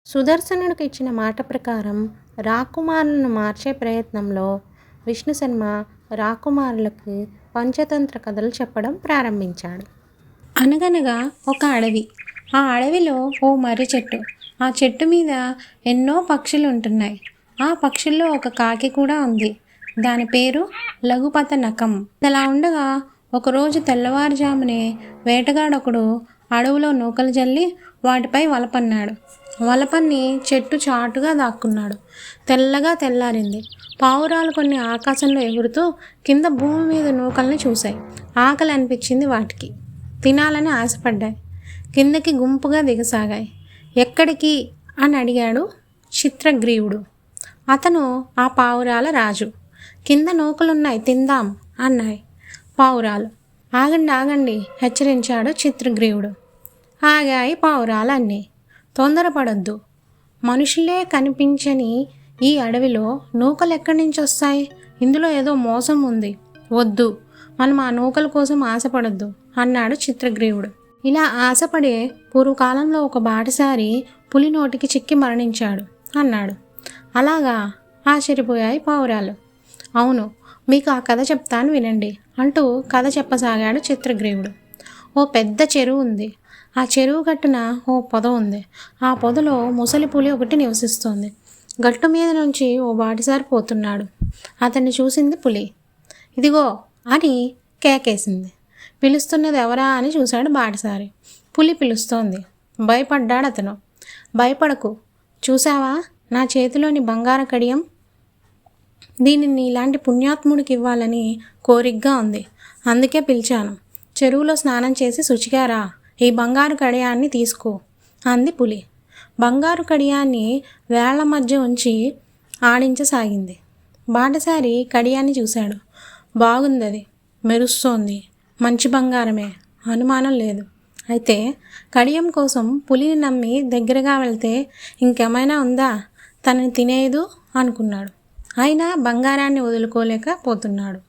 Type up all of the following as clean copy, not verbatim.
సుదర్శనుడికి ఇచ్చిన మాట ప్రకారం రాకుమారులను మార్చే ప్రయత్నంలో విష్ణుశర్మ రాకుమారులకు పంచతంత్ర కథలు చెప్పడం ప్రారంభించాడు. అనగనగా ఒక అడవి. ఆ అడవిలో ఓ మర్రి చెట్టు. ఆ చెట్టు మీద ఎన్నో పక్షులు ఉంటున్నాయి. ఆ పక్షుల్లో ఒక కాకి కూడా ఉంది. దాని పేరు లఘుపత నకం. అలా ఉండగా ఒకరోజు తెల్లవారుజామునే వేటగాడొకడు అడవిలో నూకలు జల్లి వాటిపై వలపన్నాడు. వలపన్ని చెట్టు చాటుగా దాక్కున్నాడు. తెల్లగా తెల్లారింది. పావురాలు కొన్ని ఆకాశంలో ఎగురుతూ కింద భూమి మీద నూకల్ని చూశాయి. ఆకలి అనిపించింది వాటికి. తినాలని ఆశపడ్డాయి. కిందకి గుంపుగా దిగసాగాయి. ఎక్కడికి అని అడిగాడు చిత్రగ్రీవుడు. అతను ఆ పావురాల రాజు. కింద నూకలున్నాయి, తిందాం అన్నాయి పావురాలు. ఆగండి ఆగండి హెచ్చరించాడు చిత్రగ్రీవుడు. ఆగాయి పావురాలన్నీ. తొందరపడొద్దు. మనుషులే కనిపించని ఈ అడవిలో నూకలు ఎక్కడి నుంచి వస్తాయి? ఇందులో ఏదో మోసం ఉంది. వద్దు, మనం ఆ నూకల కోసం ఆశపడొద్దు అన్నాడు చిత్రగ్రీవుడు. ఇలా ఆశపడే పూర్వకాలంలో ఒక బాటసారి పులి నోటికి చిక్కి మరణించాడు అన్నాడు. అలాగా? ఆశ్చర్యపోయాయి పావురాలు. అవును, మీకు ఆ కథ చెప్తాను వినండి అంటూ కథ చెప్పసాగాడు చిత్రగ్రీవుడు. ఓ పెద్ద చెరువు ఉంది. ఆ చెరువు గట్టున ఓ పొద ఉంది. ఆ పొదలో ముసలి పులి ఒకటి నివసిస్తోంది. గట్టు మీద నుంచి ఓ బాటసారి పోతున్నాడు. అతన్ని చూసింది పులి. ఇదిగో అని కేకేసింది. పిలుస్తున్నది ఎవరా అని చూశాడు బాటసారి. పులి పిలుస్తోంది. భయపడ్డాడు అతను. భయపడకు, చూసావా నా చేతిలోని బంగారు కడియం? దీనిని నీలాంటి పుణ్యాత్ముడికి ఇవ్వాలని కోరికగా ఉంది. అందుకే పిలిచాను. చెరువులో స్నానం చేసి శుచిగారా, ఈ బంగారు కడియాన్ని తీసుకో అంది పులి. బంగారు కడియాన్ని వేళ్ల మధ్య ఉంచి ఆడించసాగింది. బాటసారి కడియాన్ని చూశాడు. బాగుందది, మెరుస్తోంది, మంచి బంగారమే, అనుమానం లేదు. అయితే కడియం కోసం పులిని నమ్మి దగ్గరగా వెళ్తే ఇంకేమైనా ఉందా? తనని తినేదు అనుకున్నాడు. అయినా బంగారాన్ని వదులుకోలేకపోతున్నాడు.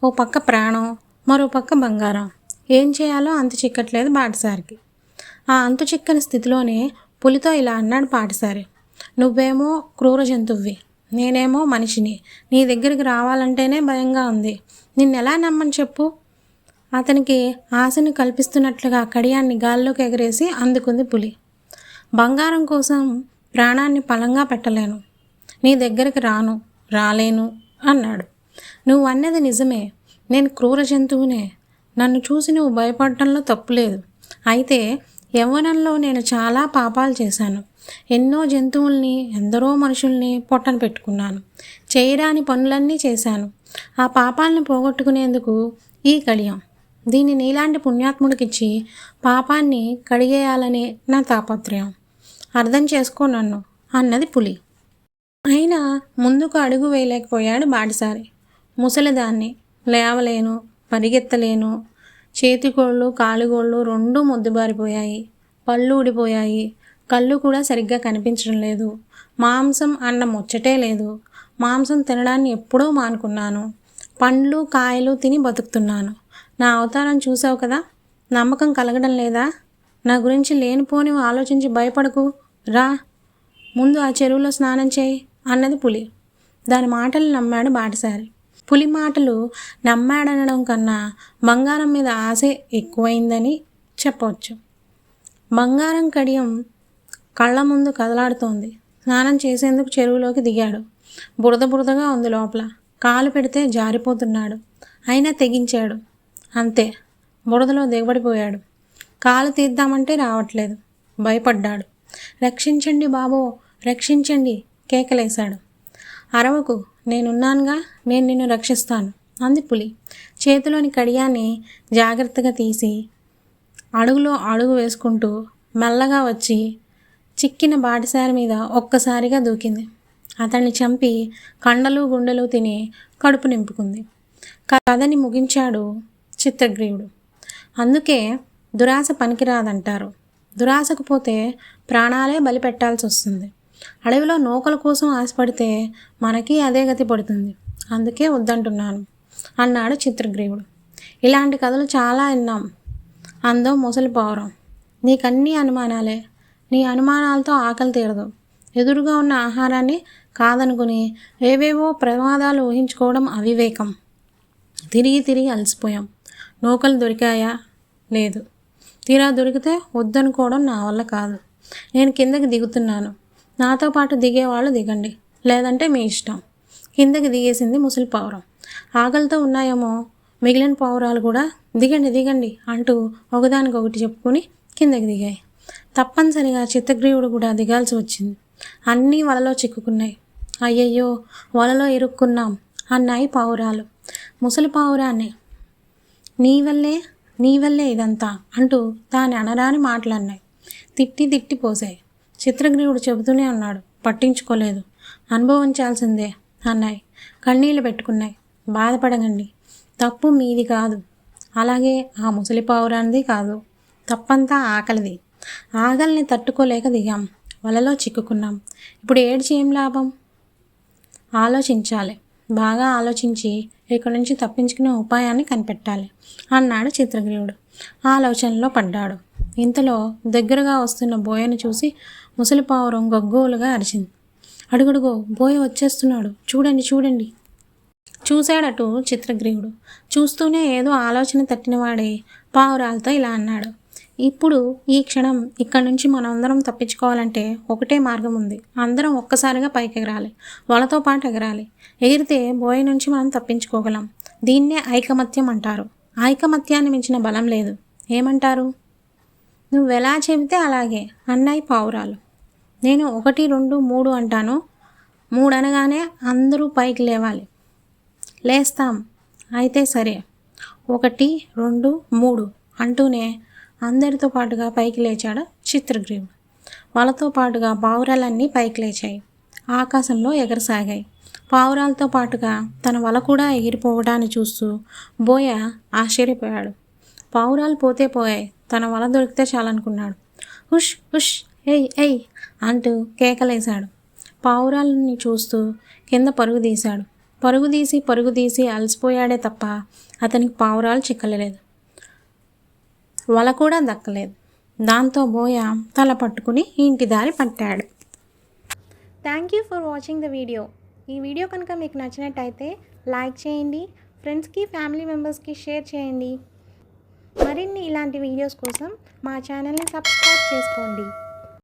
ఓ పక్క ప్రాణం, మరో పక్క బంగారం. ఏం చేయాలో అంతు చిక్కట్లేదు బాటసారికి. ఆ అంతు చిక్కని స్థితిలోనే పులితో ఇలా అన్నాడు బాటసారి. నువ్వేమో క్రూర జంతువువి, నేనేమో మనిషిని. నీ దగ్గరికి రావాలంటేనే భయంగా ఉంది. నిన్నెలా నమ్మని చెప్పు? అతనికి ఆశను కల్పిస్తున్నట్లుగా కడియాన్ని గాల్లోకి ఎగరేసి అందుకుంది పులి. బంగారం కోసం ప్రాణాన్ని పలంగా పెట్టలేను. నీ దగ్గరికి రాను, రాలేను అన్నాడు. నువ్వు అన్నది నిజమే. నేను క్రూర జంతువునే. నన్ను చూసి నువ్వు భయపడటంలో తప్పులేదు. అయితే యవ్వనంలో నేను చాలా పాపాలు చేశాను. ఎన్నో జంతువుల్ని, ఎందరో మనుషుల్ని పొట్టన పెట్టుకున్నాను. చేయరాని పనులన్నీ చేశాను. ఆ పాపాలను పోగొట్టుకునేందుకు ఈ కడియం. దీన్ని నీలాంటి పుణ్యాత్ముడికిచ్చి పాపాన్ని కడిగేయాలని నా తాపత్రయం. అర్థం చేసుకో నన్ను అన్నది పులి. అయినా ముందుకు అడుగు వేయలేకపోయాడు బాటసారి. ముసలిదాన్ని, లేవలేను, పరిగెత్తలేను. చేతిగోళ్ళు కాలుగోళ్ళు రెండూ మొద్దుబారిపోయాయి. పళ్ళు ఊడిపోయాయి. కళ్ళు కూడా సరిగ్గా కనిపించడం లేదు. మాంసం అన్న ముచ్చటే లేదు. మాంసం తినడాన్ని ఎప్పుడో మానుకున్నాను. పండ్లు కాయలు తిని బతుకుతున్నాను. నా అవతారం చూసావు కదా, నమ్మకం కలగడం లేదా? నా గురించి లేనిపోని ఆలోచించి భయపడకు. రా, ముందు ఆ చెరువులో స్నానం చేయి అన్నది పులి. దాని మాటలు నమ్మాడు బాటసారి. పులి మాటలు నమ్మాడనడం కన్నా బంగారం మీద ఆశ ఎక్కువైందని చెప్పవచ్చు. బంగారం కడియం కళ్ళ ముందు కదలాడుతోంది. స్నానం చేసేందుకు చెరువులోకి దిగాడు. బురద బురదగా ఉంది లోపల. కాలు పెడితే జారిపోతున్నాడు. అయినా తెగించాడు. అంతే, బురదలో దిగబడిపోయాడు. కాలు తీద్దామంటే రావట్లేదు. భయపడ్డాడు. రక్షించండి బాబో, రక్షించండి కేకలేశాడు. అరవకు, నేనున్నానుగా, నేను నిన్ను రక్షిస్తాను అంది పులి. చేతిలోని కడియాన్ని జాగ్రత్తగా తీసి అడుగులో అడుగు వేసుకుంటూ మెల్లగా వచ్చి చిక్కిన బాటసారి మీద ఒక్కసారిగా దూకింది. అతన్ని చంపి కండలు గుండెలు తిని కడుపు నింపుకుంది. కథని ముగించాడు చిత్రగ్రీవుడు. అందుకే దురాశ పనికిరాదంటారు. దురాశకు పోతే ప్రాణాలే బలి పెట్టాల్సి వస్తుంది. అడవిలో నూకల కోసం ఆశపడితే మనకి అదే గతి పడుతుంది. అందుకే వద్దంటున్నాను అన్నాడు చిత్రగ్రీవుడు. ఇలాంటి కథలు చాలా విన్నాం అందో ముసలి పావురం. నీకన్నీ అనుమానాలే. నీ అనుమానాలతో ఆకలి తీరదు. ఎదురుగా ఉన్న ఆహారాన్ని కాదనుకుని ఏవేవో ప్రమాదాలు ఊహించుకోవడం అవివేకం. తిరిగి తిరిగి అలసిపోయాం. నూకలు దొరికాయా? లేదు. తీరా దొరికితే వద్దనుకోవడం నా వల్ల కాదు. నేను కిందకి దిగుతున్నాను. నాతో పాటు దిగేవాళ్ళు దిగండి, లేదంటే మీ ఇష్టం. కిందకి దిగేసింది ముసలి పావురం. ఆకలితో ఉన్నాయేమో మిగిలిన పావురాలు కూడా దిగండి దిగండి అంటూ ఒకదానికొకటి చెప్పుకొని కిందకి దిగాయి. తప్పనిసరిగా చిత్తగ్రీవుడు కూడా దిగాల్సి వచ్చింది. అన్నీ వలలో చిక్కుకున్నాయి. అయ్యయ్యో, వలలో ఇరుక్కున్నాం అన్నాయి పావురాలు. ముసలి పావురాన్ని నీ వల్లే ఇదంతా అంటూ దాని అనరాని మాటలన్నాయి. తిట్టి పోసాయి. చిత్రగ్రీవుడు చెబుతూనే ఉన్నాడు, పట్టించుకోలేదు. అనుభవించాల్సిందే అన్నాయి. కన్నీళ్లు పెట్టుకున్నాయి. బాధపడకండి, తప్పు మీది కాదు, అలాగే ఆ ముసలి పావురానిది కాదు. తప్పంతా ఆకలిది. ఆకలిని తట్టుకోలేక దిగాం, వలలో చిక్కుకున్నాం. ఇప్పుడు ఏడ్చి ఏం లాభం? ఆలోచించాలి. బాగా ఆలోచించి ఇక్కడి నుంచి తప్పించుకునే ఉపాయాన్ని కనిపెట్టాలి అన్నాడు చిత్రగ్రీవుడు. ఆలోచనలో పడ్డాడు. ఇంతలో దగ్గరగా వస్తున్న బోయను చూసి ముసలి పావురం గగ్గోలుగా అరిచింది. అడుగడుగో, బోయ వచ్చేస్తున్నాడు, చూడండి చూడండి. చూశాడటు చిత్రగ్రీవుడు. చూస్తూనే ఏదో ఆలోచన తట్టినవాడే పావురాలతో ఇలా అన్నాడు. ఇప్పుడు ఈ క్షణం ఇక్కడి నుంచి మనందరం తప్పించుకోవాలంటే ఒకటే మార్గం ఉంది. అందరం ఒక్కసారిగా పైకి ఎగరాలి, వాళ్ళతో పాటు ఎగరాలి. ఎగిరితే బోయ నుంచి మనం తప్పించుకోగలం. దీన్నే ఐకమత్యం అంటారు. ఐకమత్యాన్ని మించిన బలం లేదు. ఏమంటారు? నువ్వెలా చెబితే అలాగే అన్నాయి పావురాలు. నేను 1, 2, 3 అంటాను. 3 అనగానే అందరూ పైకి లేవాలి. లేస్తాం. అయితే సరే. 1, 2, 3 అంటూనే అందరితో పాటుగా పైకి లేచాడు చిత్రగ్రీవుడు. వాళ్ళతో పాటుగా పావురాలన్నీ పైకి లేచాయి. ఆకాశంలో ఎగరసాగాయి. పావురాలతో పాటుగా తన వల కూడా ఎగిరిపోవడాన్ని చూస్తూ బోయ ఆశ్చర్యపోయాడు. పావురాలు పోతే పోయాయి, తన వల దొరికితే చాలనుకున్నాడు. హుష్ హుష్, ఏయ్ ఏయ్ అంటూ కేకలేశాడు. పావురాలని చూస్తూ కింద పరుగు తీసి అలసిపోయాడే తప్ప అతనికి పావురాలు చిక్కలేదు. వల కూడా దక్కలేదు. దాంతో బోయ తల పట్టుకుని ఇంటి దారి పట్టాడు. Thank you for watching the video. ఈ వీడియో కనుక మీకు నచ్చినట్టయితే లైక్ చేయండి, ఫ్రెండ్స్కి ఫ్యామిలీ మెంబర్స్కి షేర్ చేయండి. మరిన్ని ఇలాంటి వీడియోస్ కోసం మా ఛానల్ని సబ్స్క్రైబ్ చేసుకోండి.